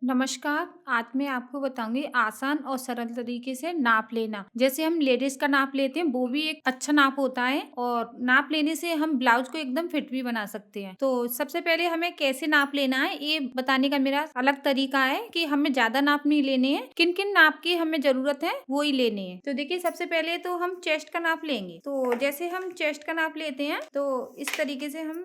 नमस्कार। आज मैं आपको बताऊंगी आसान और सरल तरीके से नाप लेना। जैसे हम लेडीज का नाप लेते हैं वो भी एक अच्छा नाप होता है और नाप लेने से हम ब्लाउज को एकदम फिट भी बना सकते हैं। तो सबसे पहले हमें कैसे नाप लेना है ये बताने का मेरा अलग तरीका है कि हमें ज्यादा नाप नहीं लेने हैं, किन किन नाप की हमें जरूरत है वो ही लेने हैं। तो देखिए सबसे पहले तो हम चेस्ट का नाप लेंगे। तो जैसे हम चेस्ट का नाप लेते हैं तो इस तरीके से हम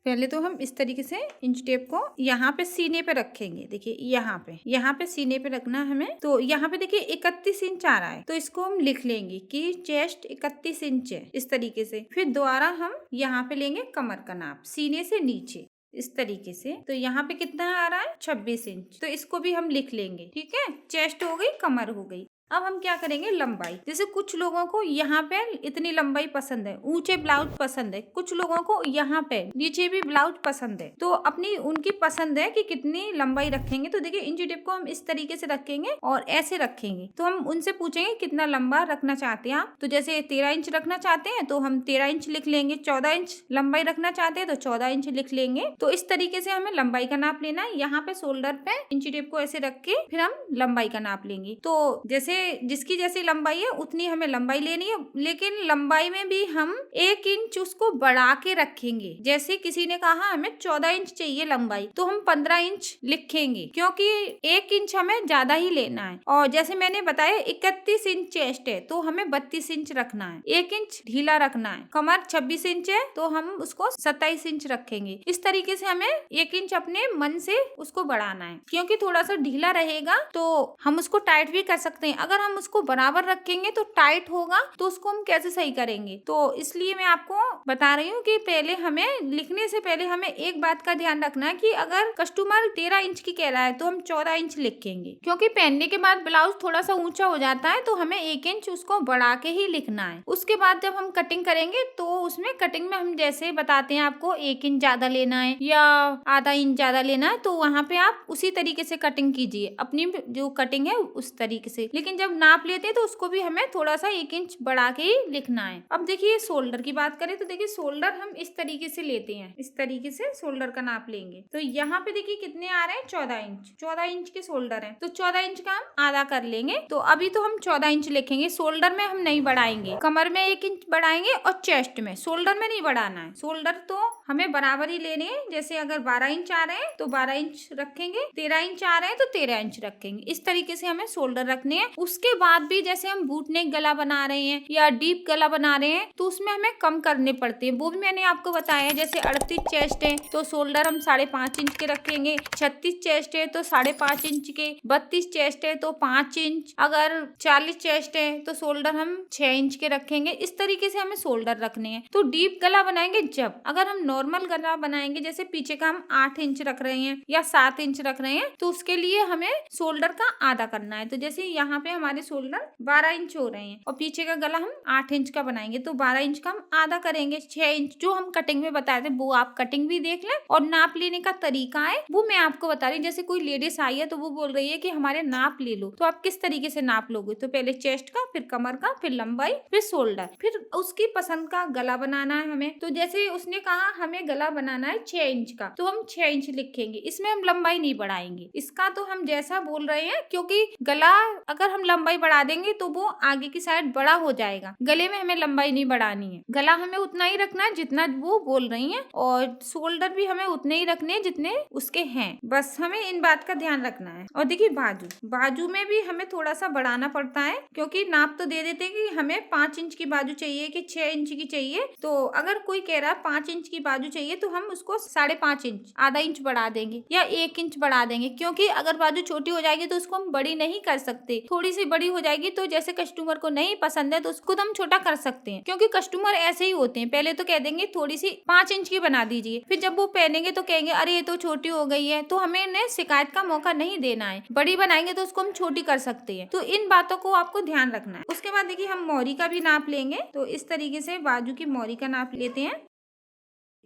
पहले तो हम इस तरीके से इंच टेप को यहाँ पे सीने पे रखेंगे। देखिए यहाँ पे सीने पे रखना है हमें। तो यहाँ पे देखिए 31 इंच आ रहा है तो इसको हम लिख लेंगे कि चेस्ट 31 इंच है, इस तरीके से। फिर दोबारा हम यहाँ पे लेंगे कमर का नाप सीने से नीचे इस तरीके से। तो यहाँ पे कितना आ रहा है 26 इंच, तो इसको भी हम लिख लेंगे। ठीक है, चेस्ट हो गई, कमर हो गई। अब हम क्या करेंगे, लंबाई। जैसे कुछ लोगों को यहाँ पे इतनी लंबाई पसंद है, ऊंचे ब्लाउज पसंद है, कुछ लोगों को यहाँ पे नीचे भी ब्लाउज पसंद है। तो अपनी उनकी पसंद है कि कितनी लंबाई रखेंगे। तो देखिए इंची टेप को हम इस तरीके से रखेंगे और ऐसे रखेंगे। तो हम उनसे पूछेंगे कितना लंबा रखना चाहते हैं आप। तो जैसे 13 इंच रखना चाहते हैं तो हम 13 इंच लिख लेंगे। 14 इंच लंबाई रखना चाहते हैं तो 14 इंच लिख लेंगे। तो इस तरीके से हमें लंबाई का नाप लेना है। यहाँ पे शोल्डर पे इंची टेप को ऐसे रख के फिर हम लंबाई का नाप लेंगे। तो जैसे जिसकी जैसी लंबाई है उतनी हमें लंबाई लेनी है, लेकिन लंबाई में भी हम 1 इंच उसको बढ़ा के रखेंगे। जैसे किसी ने कहा हमें 14 इंच चाहिए लंबाई तो हम 15 इंच लिखेंगे, क्योंकि 1 इंच हमें ज्यादा ही लेना है। और जैसे मैंने बताया 31 इंच चेस्ट है तो हमें 32 इंच रखना है, 1 इंच ढीला रखना है। कमर 26 इंच है तो हम उसको 27 इंच रखेंगे। इस तरीके से हमें 1 इंच अपने मन से उसको बढ़ाना है, क्योंकि थोड़ा सा ढीला रहेगा तो हम उसको टाइट भी कर सकते हैं। अगर हम उसको बराबर रखेंगे तो टाइट होगा, तो उसको हम कैसे सही करेंगे। तो इसलिए मैं आपको बता रही हूँ कि पहले हमें लिखने से पहले हमें एक बात का ध्यान रखना है कि अगर कस्टमर 13 इंच की कह रहा है तो हम 14 इंच लिखेंगे, क्योंकि पहनने के बाद ब्लाउज थोड़ा सा ऊंचा हो जाता है तो हमें 1 इंच उसको बढ़ा के ही लिखना है। उसके बाद जब हम कटिंग करेंगे तो उसमें कटिंग में हम जैसे बताते हैं आपको 1 इंच ज्यादा लेना है या आधा इंच ज्यादा लेना है, तो वहाँ पे आप उसी तरीके से कटिंग कीजिए, अपनी जो कटिंग है उस तरीके से। लेकिन जब नाप लेते हैं तो उसको भी हमें थोड़ा सा 1 इंच बढ़ा के ही लिखना है। अब देखिए शोल्डर की बात करें तो देखिए शोल्डर हम इस तरीके से लेते हैं, इस तरीके से शोल्डर का नाप लेंगे। तो यहाँ पे देखिए कितने आ रहे हैं 14 इंच, 14 इंच के शोल्डर है तो 14 इंच का हम आधा कर लेंगे। तो अभी तो हम 14 इंच लिखेंगे, शोल्डर में हम नहीं बढ़ाएंगे। कमर में 1 इंच बढ़ाएंगे और चेस्ट में, शोल्डर में नहीं बढ़ाना है। शोल्डर तो हमें बराबर ही लेने हैं। जैसे अगर 12 इंच आ रहे हैं तो 12 इंच रखेंगे, 13 इंच आ रहे हैं तो 13 इंच रखेंगे। इस तरीके से हमें शोल्डर रखने हैं। उसके बाद भी जैसे हम बूट नेक गला बना रहे हैं या डीप गला बना रहे हैं तो उसमें हमें कम करने पड़ते हैं, वो भी मैंने आपको बताया। जैसे 38 चेस्ट है तो शोल्डर हम 5.5 इंच के रखेंगे, 36 चेस्ट है तो 5.5 इंच के, 32 चेस्ट है तो 5 इंच, अगर 40 चेस्ट है तो शोल्डर हम 6 इंच के रखेंगे। इस तरीके से हमें शोल्डर रखने हैं। तो डीप गला बनाएंगे जब, अगर हम नॉर्मल गला बनाएंगे जैसे पीछे का हम 8 इंच रख रहे हैं या 7 इंच रख रहे हैं तो उसके लिए हमें शोल्डर का आधा करना है। तो जैसे यहाँ पे हमारे शोल्डर 12 इंच हो रहे हैं और पीछे का गला हम 8 इंच का बनाएंगे तो 12 इंच का हम आधा करेंगे, 6 इंच जो हम कटिंग में बताए थे वो आप कटिंग भी देख लें। और नाप लेने का तरीका है वो मैं आपको बता रही हूँ। जैसे कोई लेडीज आई है तो वो बोल रही है कि हमारे नाप ले लो, तो आप किस तरीके से नाप लोगे। तो पहले चेस्ट का, फिर कमर का, फिर लंबाई, फिर शोल्डर, फिर उसकी पसंद का गला बनाना है हमें। तो जैसे उसने कहा हमें गला बनाना है 6 इंच का तो हम 6 इंच लिखेंगे, इसमें हम लंबाई नहीं बढ़ाएंगे। इसका तो हम जैसा बोल रहे हैं, क्योंकि गला अगर हम लंबाई बढ़ा देंगे तो वो आगे की साइड बड़ा हो जाएगा। गले में हमें लंबाई नहीं बढ़ानी है, गला हमें उतना ही रखना है जितना वो बोल रही हैं और शोल्डर भी हमें उतने ही रखने हैं जितने उसके हैं। बस हमें इन बात का ध्यान रखना है। और देखिए बाजू में भी हमें थोड़ा सा बढ़ाना पड़ता है, क्योंकि नाप तो दे देते हैं कि हमें 5 इंच की बाजू चाहिए कि 6 इंच की चाहिए। तो अगर कोई कह रहा है 5 इंच की बाजू चाहिए तो हम उसको 5.5 इंच, आधा इंच बढ़ा देंगे या 1 इंच बढ़ा देंगे। क्योंकि अगर बाजू छोटी हो जाएगी तो उसको हम बड़ी नहीं कर सकते, थोड़ी सी बड़ी हो जाएगी तो जैसे कस्टमर को नहीं पसंद है तो उसको हम छोटा कर सकते हैं। क्योंकि कस्टमर ऐसे ही होते हैं, पहले तो कह देंगे थोड़ी सी 5 इंच की बना दीजिए, फिर जब वो पहनेंगे तो कहेंगे अरे ये तो छोटी हो गई है। तो हमें इन्हें शिकायत का मौका नहीं देना है, बड़ी बनाएंगे तो उसको हम छोटी कर सकते हैं। तो इन बातों को आपको ध्यान रखना है। उसके बाद देखिए हम मोरी का भी नाप लेंगे। तो इस तरीके से बाजू की मोरी का नाप लेते हैं।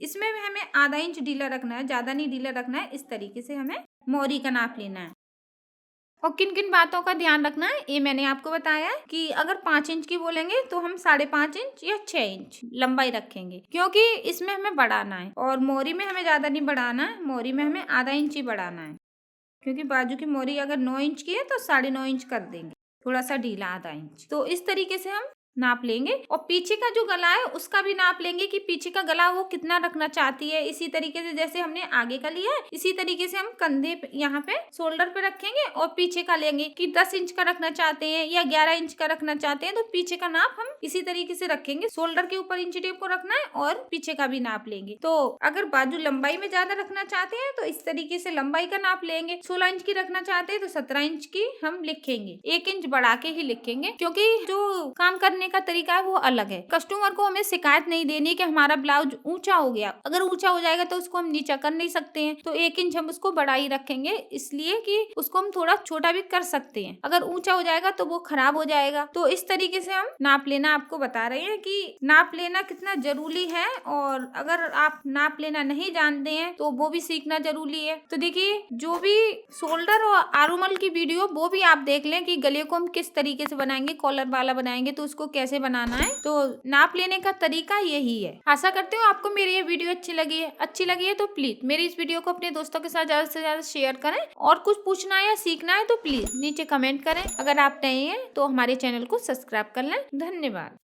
इसमें भी हमें आधा इंच ढीला रखना है, ज्यादा नहीं ढीला रखना है। इस तरीके से हमें मोरी का नाप लेना है। और किन किन बातों का ध्यान रखना है ये मैंने आपको बताया है कि अगर 5 इंच की बोलेंगे तो हम 5.5 इंच या 6 इंच लंबाई रखेंगे, क्योंकि इसमें हमें बढ़ाना है और मोरी में हमें ज्यादा नहीं बढ़ाना है, मोरी में हमें आधा इंच ही बढ़ाना है, क्योंकि बाजू की मोरी अगर 9 इंच की है तो 9.5 इंच कर देंगे, थोड़ा सा ढीला आधा इंच। तो इस तरीके से हम नाप लेंगे और पीछे का जो गला है उसका भी नाप लेंगे कि पीछे का गला वो कितना रखना चाहती है। इसी तरीके से जैसे हमने आगे का लिया है इसी तरीके से हम कंधे पे यहाँ पे शोल्डर पे रखेंगे और पीछे का लेंगे कि 10 इंच का रखना चाहते हैं या 11 इंच का रखना चाहते हैं, तो पीछे का नाप हम इसी तरीके से रखेंगे। शोल्डर के ऊपर इंची टेप को रखना है और पीछे का भी नाप लेंगे। तो अगर बाजू लंबाई में ज्यादा रखना चाहते हैं तो इस तरीके से लंबाई का नाप लेंगे। 16 इंच की रखना चाहते हैं तो 17 इंच की हम लिखेंगे, 1 इंच बढ़ा के ही लिखेंगे, क्योंकि जो काम करने का तरीका है वो अलग है। कस्टमर को हमें शिकायत नहीं देनी कि हमारा ब्लाउज ऊंचा हो गया, अगर ऊंचा हो जाएगा तो उसको हम नीचा कर नहीं सकते हैं, तो 1 इंच हम उसको बढ़ा ही रखेंगे, इसलिए कि उसको हम थोड़ा छोटा भी कर सकते हैं। अगर ऊंचा हो जाएगा तो वो खराब हो जाएगा। तो इस तरीके से हम नाप लेना आपको बता रहे हैं कि नाप लेना कितना जरूरी है, और अगर आप नाप लेना नहीं जानते हैं तो वो भी सीखना जरूरी है। तो देखिए जो भी शोल्डर और आरुमल की वीडियो वो भी आप देख लें कि गले को हम किस तरीके से बनाएंगे, कॉलर वाला बनाएंगे तो उसको कैसे बनाना है। तो नाप लेने का तरीका यही है। आशा करती हूँ आपको मेरी ये वीडियो अच्छी लगी है तो प्लीज मेरी इस वीडियो को अपने दोस्तों के साथ ज्यादा से ज्यादा शेयर करें, और कुछ पूछना है या सीखना है तो प्लीज नीचे कमेंट करें। अगर आप नए हैं तो हमारे चैनल को सब्सक्राइब कर लें। धन्यवाद।